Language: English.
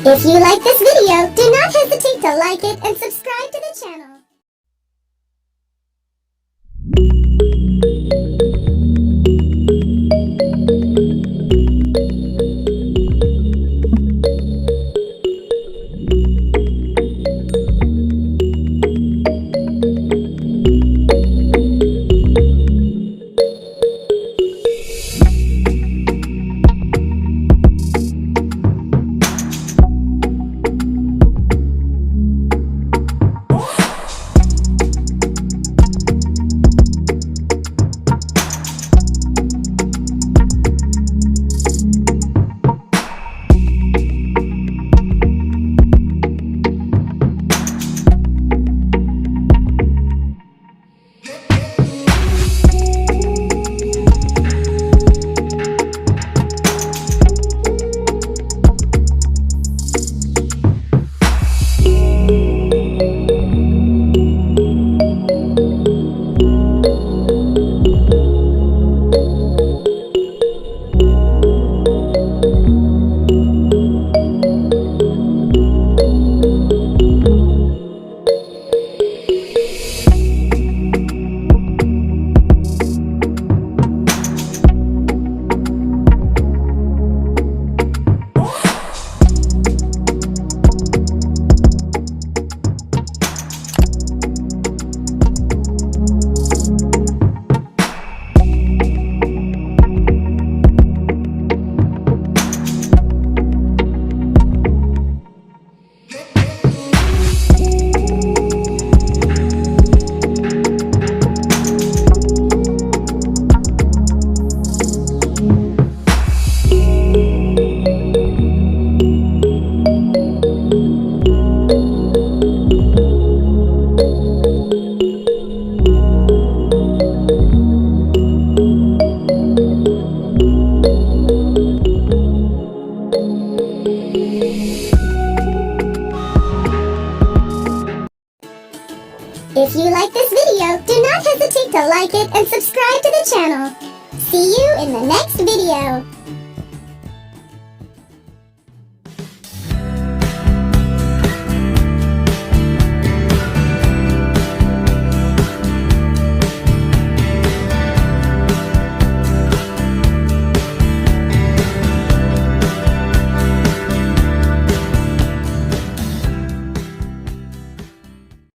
If you like this video, do not hesitate to like it and subscribe to the channel. If you like this video, do not hesitate to like it and subscribe to the channel. See you in the next video.